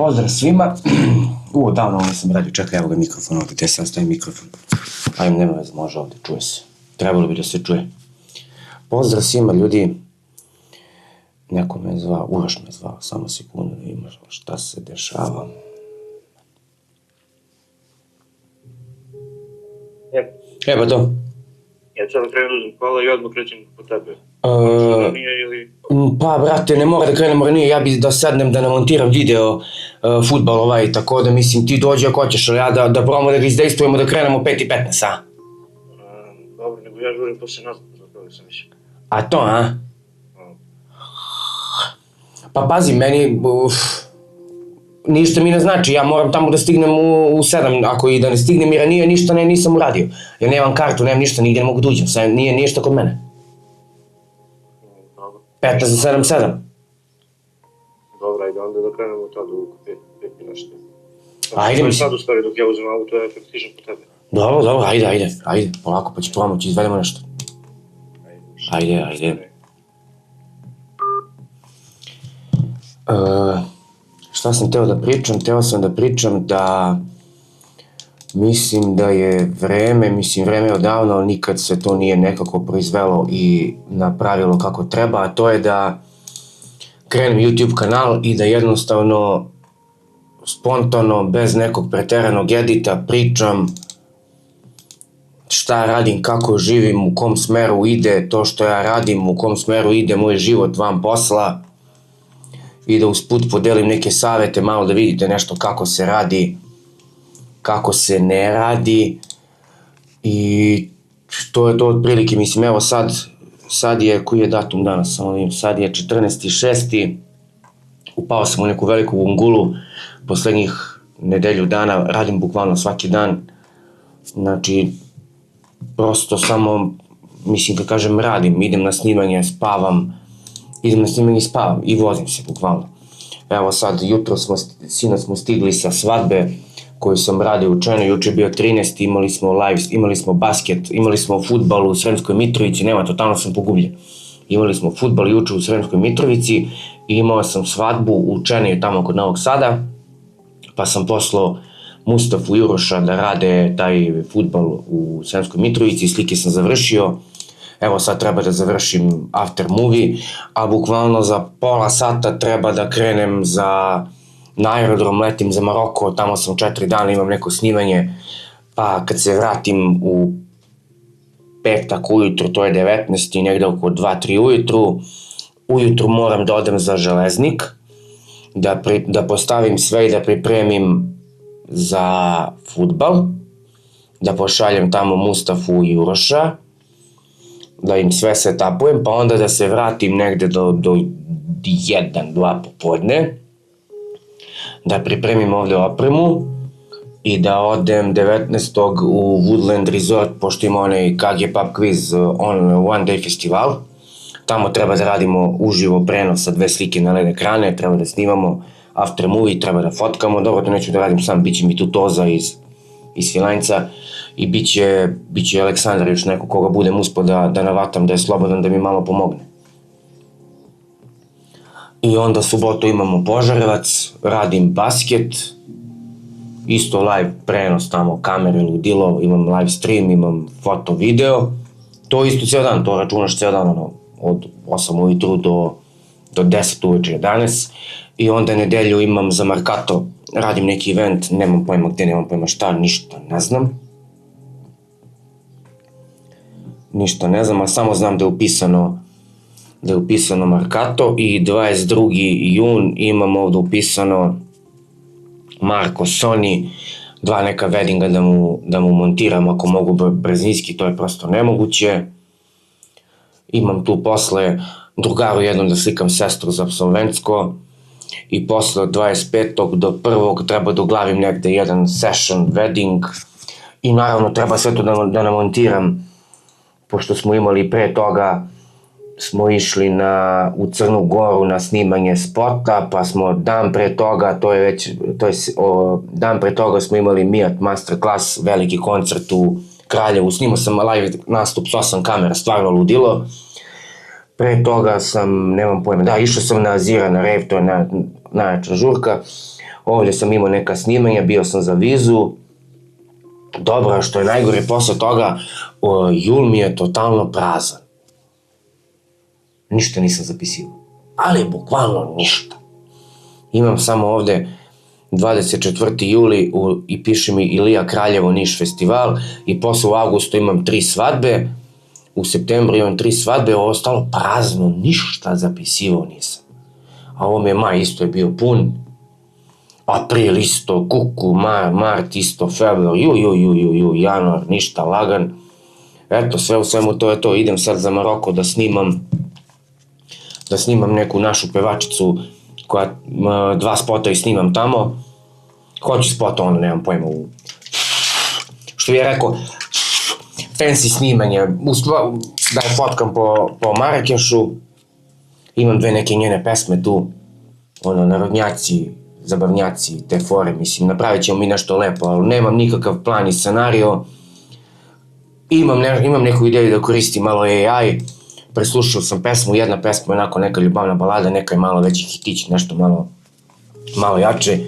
Pozdrav svima. Davno ovo nisam radio, čekaj, evo ga mikrofon ovdje, gdje sam stavim mikrofon. Ajme, nema veze, može ovdje, čuje se. Trebalo bi da se čuje. Pozdrav svima ljudi. Neko me zvao, Uroš me zvao, samo sekundu da vidim šta se dešava. Evo to. Ja sada krenem uzem kola i odmah krećem po tebe. Pa, brate, ne mora da krenemo ranije, ja bi da sednem da namontiram video fudbal tako da mislim ti dođi ako hoćeš, ali ja da probamo da ga izdejstvujemo da krenemo 5:15, a? Dobro, nego ja žurim posle nazad, zato da sam mišljam. A to, a? Pa pazi, meni, ništa mi ne znači, ja moram tamo da stignem u 7, ako i da ne stignem i ranije, ništa nisam uradio. Ja nemam kartu, nemam ništa, nigdje ne mogu da uđem, nije ništa kod mene. 15 za 7. Dobro, ajde onda da krenemo tada u 5 i nešto. Ajde, mislim. Sad u stvari dok ja uzem auto, ja stižem po tebe. Dobro, ajde, polako pa ću pomoći, izvedemo nešto. Ajde. Šta sam teo da pričam? Teo sam da pričam da mislim da je vreme je odavno, ali nikad se to nije nekako proizvelo i napravilo kako treba, a to je da krenem YouTube kanal i da jednostavno spontano, bez nekog preteranog edita pričam šta radim, kako živim, u kom smeru ide to što ja radim, u kom smeru ide moj život van posla i da usput podelim neke savete, malo da vidite nešto kako se radi, kako se ne radi i to je to otprilike, mislim, evo sad je, koji je datum danas, samo vidim, sad je 14.6. Upao sam u neku veliku vungulu, poslednjih nedelju dana, radim bukvalno svaki dan, znači, prosto samo, mislim, kad kažem radim, idem na snimanje, spavam i vozim se bukvalno. Evo sad, sinoć smo stigli sa svadbe koju sam radio u Čenu, juče je bio 13. Imali smo live, imali smo basket, imali smo fudbal u Sremskoj Mitrovici, nema, totalno sam pogubljen. Imali smo fudbal juče u Sremskoj Mitrovici i imao sam svadbu u Čenu tamo kod Novog Sada, pa sam poslao Mustafu i Uroša da rade taj fudbal u Sremskoj Mitrovici, slike sam završio. Evo sad treba da završim after movie, a bukvalno za pola sata treba da krenem na aerodrom, letim za Maroko, tamo sam 4 dana, imam neko snimanje, pa kad se vratim u petak ujutru, to je 19. i negde oko 2-3 ujutru moram da odem za Železnik, da postavim sve i da pripremim za fudbal, da pošaljem tamo Mustafu i Uroša, da im sve setapujem, pa onda da se vratim negde do 1-2 popodne, da pripremim ovde opremu i da odem 19. u Woodland Resort, pošto ima onaj KG Pub Quiz One Day Festival. Tamo treba da radimo uživo prenos sa 2 slike na LED ekrane, treba da snimamo after movie, treba da fotkamo, dobro to neću da radim sam, bit će mi tu Toza iz Filanjca i bit će Aleksandar još neko koga budem uspio da navatam, da je slobodan, da mi malo pomogne. I onda subotu imamo Požarevac, radim basket, isto live prenos tamo, kamere, ludilo, imam live stream, imam foto, video, to isto cijel dan, to računaš cijel dan, od 8 ujutru do 10 uveče 11, i onda nedelju imam za Markato, radim neki event, nemam pojma gde, nemam pojma šta, ništa ne znam, a samo znam da je upisano Markato i 22. jun imam ovde upisano Marko Sony, 2 neka weddinga da mu montiram ako mogu brzinski, to je prosto nemoguće. Imam tu posle drugaru jednom da slikam sestru za absolventsko i posle od 25. do 1. treba da uglavim negde jedan session wedding i naravno treba sve to da namontiram, pošto smo imali pre toga, smo išli u Crnu Goru na snimanje spota, pa smo dan pre toga smo imali Mijat Masterclass, veliki koncert u Kraljevu, snimao sam live nastup s 8 kamera, stvarno ludilo. Pre toga sam, nemam pojma, išao sam na Azira, na rave, to je najjača žurka. Ovdje sam imao neka snimanja, bio sam za vizu. Dobro, što je najgore posle toga, jul mi je totalno prazan. Ništa nisam zapisivao. Ali bukvalno ništa. Imam samo ovde 24. juli i piše mi Ilija Kraljevo Niš festival i posle u avgustu imam 3 svadbe, u septembru imam 3 svadbe, ovo ostalo prazno, ništa zapisivao nisam. A ovo mi je maj isto je bio pun, april isto, kuku, mart isto, februar, januar, ništa, lagan. Eto, sve u svemu to je to, idem sad za Maroko da snimam neku našu pevačicu koja 2 spota i snimam tamo. Hoću spota, ono, nemam pojma, što je rekao, fancy snimanje, da je fotkam po Marakešu, imam 2 neke njene pesme tu, ono, narodnjaci, zabavnjaci, te fore, mislim, napravit ćemo mi nešto lepo, ali nemam nikakav plan i scenario, imam neku ideju da koristim malo AI, preslušao sam pesmu, jedna pesma je onako neka ljubavna balada, neka je malo veći hitić, nešto malo jače,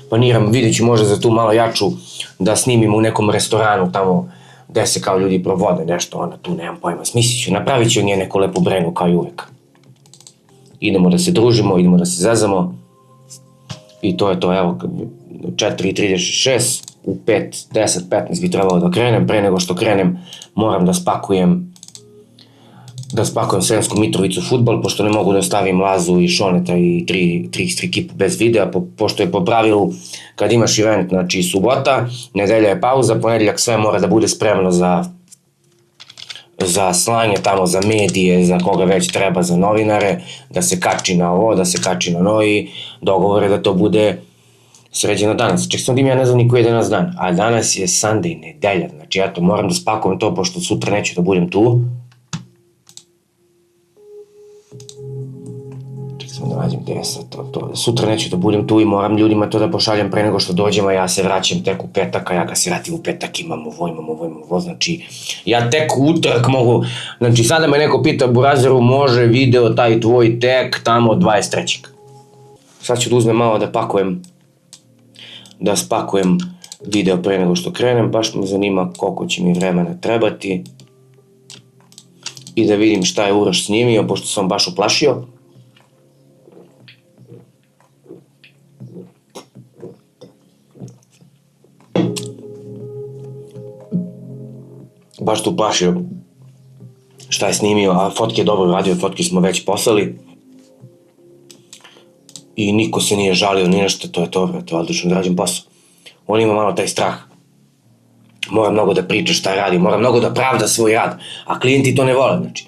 planiram, vidjet ću možda za tu malo jaču da snimim u nekom restoranu tamo gde se kao ljudi provode nešto, onda tu nemam pojma, smislit ću, napravit ću od nje neku lepu brenu kao i uvek. Idemo da se družimo, idemo da se zezamo i to je to, evo, 4:36, u 5:10, 15 bi trebalo da krenem, pre nego što krenem moram da spakujem Sremsku Mitrovicu fudbal, pošto ne mogu da ostavim Lazu i Šoneta i tri ekipu bez videa, pošto je po pravilu kad imaš event, znači subota, nedelja je pauza, ponedeljak sve mora da bude spremno za slanje tamo, za medije, za koga već treba, za novinare, da se kači na ovo, da se kači na ono i dogovore da to bude sređeno danas. Ček sam ja ne znam ni koji je danas dan, a danas je Sunday, nedelja, znači eto, moram da spakujem to, pošto sutra neću da budem tu. Da nađem gde je sad to. Sutra neću da budem tu i moram ljudima to da pošaljem pre nego što dođem, a ja se vraćam tek u petak, a ja kad se vratim u petak imam ovo, znači ja tek u utorak mogu, znači sada me neko pita Burazeru, može video taj tvoj tek tamo 23. Sad ću da uzmem malo da spakujem video pre nego što krenem, baš me zanima koliko će mi vremena trebati i da vidim šta je Uroš snimio, pošto sam baš uplašio. Baš tu plašio šta je snimio, a fotke je dobro radio, fotke smo već poslali i niko se nije žalio ni nešto, to je to, brate, odlično da radim posao. On ima malo taj strah, mora mnogo da priča šta radi, mora mnogo da pravda svoj rad, a klijenti to ne vole, znači,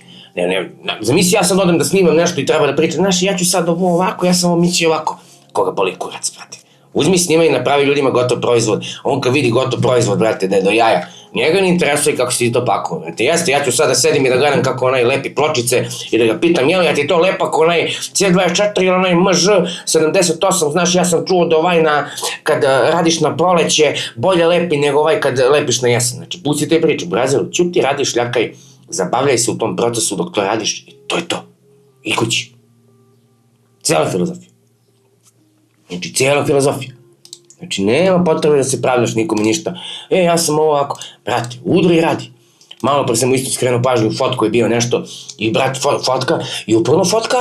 zamisli ja sad odem da snimam nešto i treba da pričam, znaš, ja ću sad ovo ovako, ja sam ovo mislio ovako, koga boli kurac, brate. Uzmi, snimaj i napravi ljudima gotov proizvod, on kad vidi gotov proizvod, brate, da je do jaja, njega ne interesuje kako si ti to pakuo, brate, jeste, ja ću sada sedim i da gledam kako onaj lepi pločice i da ga pitam, jel ja ti to lepa ako onaj C24 ili onaj MŽ78, znaš, ja sam čuo da ovaj kad radiš na proleće, bolje lepi nego ovaj kad lepiš na jesen, znači, pusti te priče, Burazeru, ćuti, radi, šljakaj, zabavljaj se u tom procesu dok to radiš i to je to, i kući, cijela filozofija. Znači, cijela filozofija. Znači, nema potrebe da se pravljaš nikome ništa. Ja sam ovo ovako. Brate, udri i radi. Malo pre sam mu isto skrenuo pažnju u fotku je bio nešto i brat fotka i upravo fotka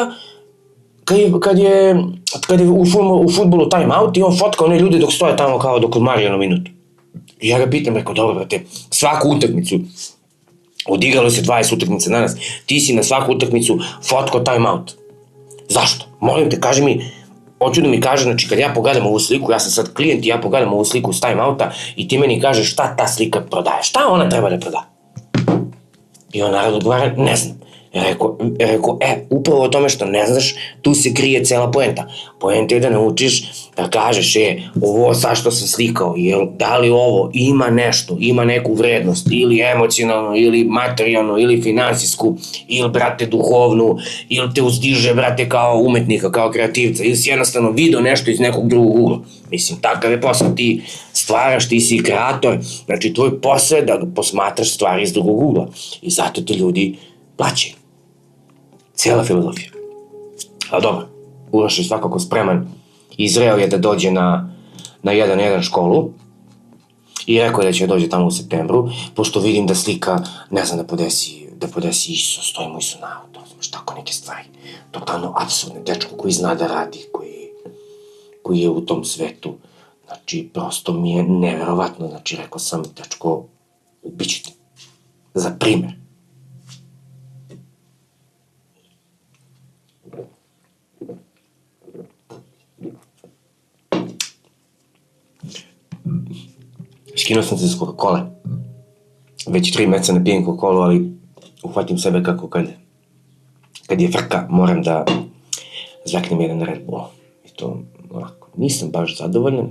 kad je u fudbalu time out i on fotka one ljude dok stoje tamo kao dok odmari jednu minutu. I ja ga pitam, rekao, dobro brate, svaku utakmicu, odigralo se 20 utakmica danas, ti si na svaku utakmicu fotko time out. Zašto? Molim te, kaži mi, hoću da mi kaže, znači kad ja pogledam ovu sliku, ja sam sad klijent i ja pogledam ovu sliku s time outa i ti meni kažeš šta ta slika prodaje, šta ona treba da proda? I on naravno odgovara, ne znam. Rekao, upravo o tome što ne znaš, tu se krije cela poenta. Poenta je da naučiš da kažeš, ovo sad što sam slikao, da li ovo ima nešto, ima neku vrednost, ili emocionalno, ili materijalno, ili finansijsku, ili, brate, duhovnu, ili te uzdiže, brate, kao umetnika, kao kreativca, ili si jednostavno video nešto iz nekog drugog ugla. Mislim, takav je posao, ti stvaraš, ti si kreator, znači tvoj posao je da posmatraš stvari iz drugog ugla i zato te ljudi plaćaju. Cijela filozofija. Ali dobro, Uroš je svakako spreman i zreo je da dođe na na 1-1 školu i rekao je da će dođe tamo u septembru, pošto vidim da slika, ne znam, da podesi Isus, stojimo Isu na auto, znaš, tako neke stvari. Totalno apsurdne, dečko koji zna da radi, koji je u tom svetu. Znači, prosto mi je neverovatno, znači, rekao sam, dečko, ubiću te. Za primer. Skinuo sam se s Coca-Cola. Već 3 meseca ne pijem Coca-Cola, ali uhvatim sebe kako kad je frka, moram da zveknem jedan Red Bull. I to, onako, nisam baš zadovoljan.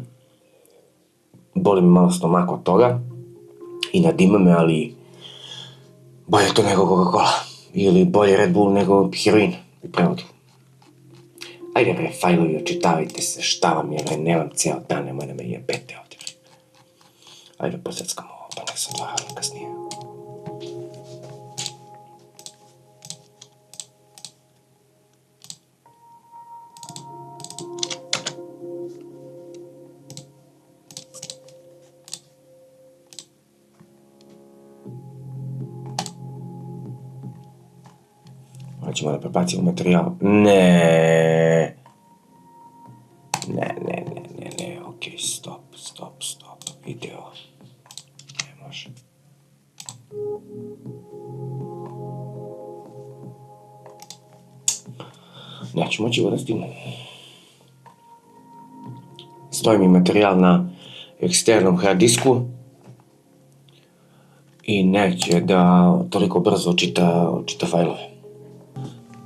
Boli mi malo stomak od toga i nadima me, ali bolje to nego Coca-Cola. Ili bolje Red Bull nego heroin, u prevodu. Ajde bre, fajlovi, očitavajte se, šta vam je, bre, nemam ceo dan, nemoj da me jebete ovde. Ajde, poseckamo ovo, pa nek sam dvaram kasnije. Hoćemo da prebacimo materijal. Ne, okej, stop, video. Ne može. Neću moći ga da stignem. Stoji mi materijal na eksternom hard disku i neće da toliko brzo čita fajlove.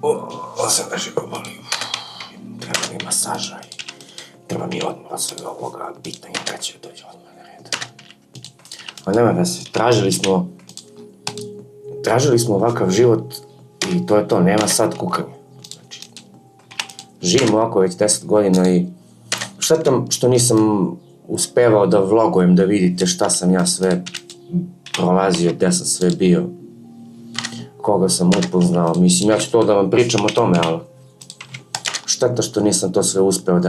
Ovo sam da živo boli. Treba mi masaža i treba mi odmor od svega ovoga. Bitno je kad će doći odmor na red. Ali nema da se, tražili smo ovakav život i to je to, nema sad kukanja. Znači, živim ovako već 10 godina i štetam što nisam uspevao da vlogujem, da vidite šta sam ja sve prolazio, gde sam sve bio, koga sam upoznao. Mislim, ja ću to da vam pričam o tome, ali šteta što nisam to sve uspeo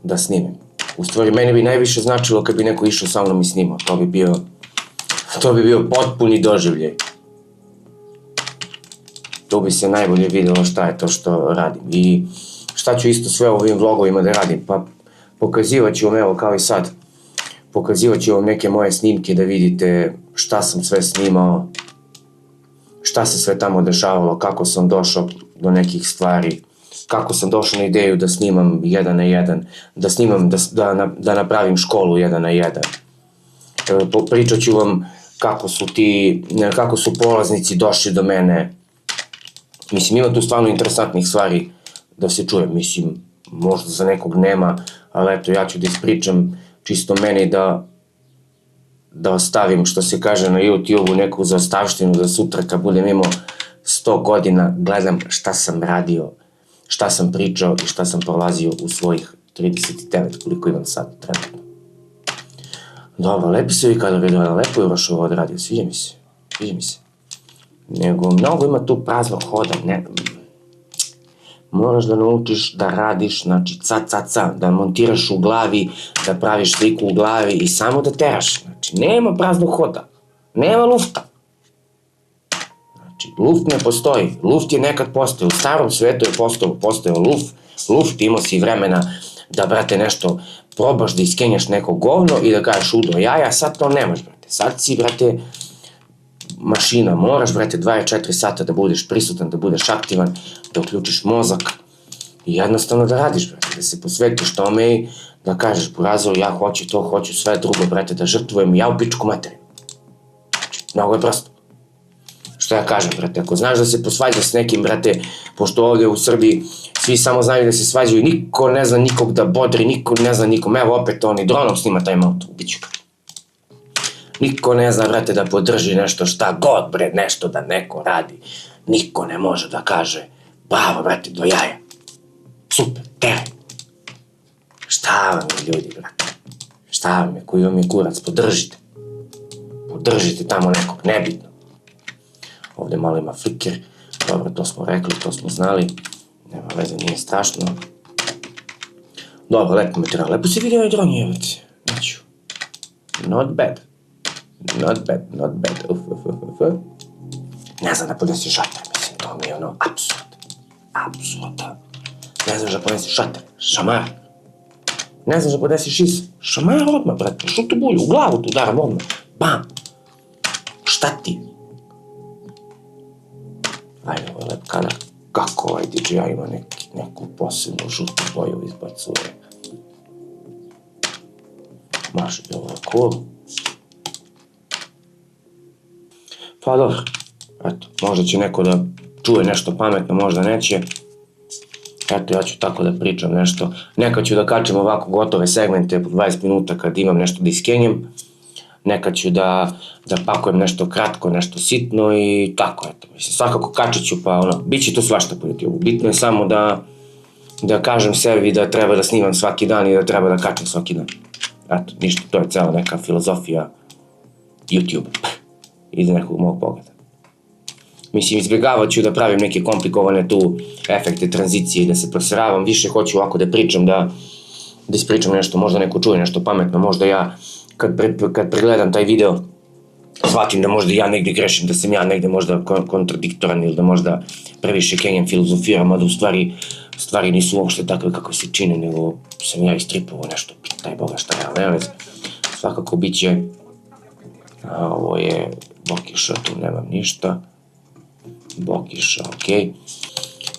da snimim. U stvari, meni bi najviše značilo kad bi neko išao sa mnom i snimao. To bi bio potpuni doživljaj. Tu bi se najbolje videlo šta je to što radim. I šta ću isto sve ovim vlogovima da radim? Pa pokazivat ću vam, evo kao i sad, pokazivat ću vam neke moje snimke da vidite šta sam sve snimao, šta se sve tamo dešavalo, kako sam došao do nekih stvari, kako sam došao na ideju da snimam 1 na 1, da snimam, da napravim školu 1 na 1. Pričat ću vam kako su polaznici došli do mene. Mislim, ima tu stvarno interesantnih stvari da se čuje. Mislim, možda za nekog nema, ali eto, ja ću da ispričam čisto meni da ostavim, što se kaže na YouTube-u, neku zaostavštinu da sutra kad budem imao 100 godina gledam šta sam radio, šta sam pričao i šta sam prolazio u svojih 39, koliko imam sad trenutno. Dobro, lepi se vi kada video, lepo je Uroš ovo odradio, sviđa mi se. Nego, mnogo ima tu praznog hoda, ne, moraš da naučiš da radiš, znači da montiraš u glavi, da praviš sliku u glavi i samo da teraš. Znači, nema praznog hoda, nema lufta. Znači, luft ne postoji, luft je nekad postojao, u starom svetu je postojao luft, imao si vremena da, brate, nešto probaš, da iskenjaš neko govno i da kažeš udo jaja, sad to nemaš, brate, sad si, brate, mašina, moraš, brate, 24 sata da budeš prisutan, da budeš aktivan, da uključiš mozak i jednostavno da radiš, brate, da se posvetiš tome i da kažeš, Burazor, ja hoću to, hoću sve drugo, brate, da žrtvujem ja u pičku materiju. Znači, mnogo je prosto. Što ja kažem, brate, ako znaš da se posvađaš s nekim, brate, pošto ovde u Srbiji svi samo znaju da se svađaju, niko ne zna nikog da bodri, niko ne zna nikom, evo opet oni dronom snima taj auto, ubiću ga. Niko ne zna, brate, da podrži nešto, šta god, bre, nešto da neko radi. Niko ne može da kaže, bravo, brate, do jaja. Super, teraj. Šta vam je, ljudi, brate? Šta vam je, koji vam je kurac, podržite. Podržite tamo nekog, nebitno. Ovde malo ima fliker, dobro, to smo rekli, to smo znali. Nema veze, nije strašno. Dobro, lepo materijal, lepo se vidi ovaj dron jevac. Neću. Not bad. Not bad. Ne znam da podesi šater, mislim, to mi je ono apsurd. Ne znaš da podesi šater, šamar. Ne znaš da podesi šis, šamar odmah, brate, šutu bulju, u glavu tu udaram odmah. Bam. Šta ti? Ajde, ovo je lep kadar. Kako ovaj DJI ima neku posebnu žutu boju izbacuje. Maš, je ovo cool. Pa dobro, eto, možda će neko da čuje nešto pametno, možda neće. Eto, ja ću tako da pričam nešto. Nekad ću da kačem ovako gotove segmente po 20 minuta kad imam nešto da iskenjem. Nekad ću da pakujem nešto kratko, nešto sitno i tako, eto. Mislim, svakako kačit ću, pa ono, bit će to svašta po YouTube. Bitno je samo da kažem sebi da treba da snimam svaki dan i da treba da kačem svaki dan. Eto, ništa, to je cela neka filozofija YouTube. Ide nekog mog pogleda. Mislim, izbjegavat ću da pravim neke komplikovane tu efekte, tranzicije i da se proseravam. Više hoću ovako da pričam, da ispričam nešto, možda neko čuje nešto pametno, možda ja kad pregledam taj video shvatim da možda ja negde grešim, da sam ja negde možda kontradiktoran ili da možda previše kenjam, filozofiram, mada u stvari nisu uopšte takve kako se čine, nego sam ja istripovao nešto, pitaj Boga šta ja, ne vez. Svakako bit će, ovo je Bokiša, tu nemam ništa, Bokiša, okej.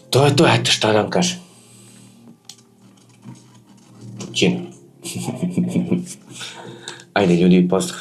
To je to, eto šta da vam kažem. Ćino. Ajde ljudi, pozdrav.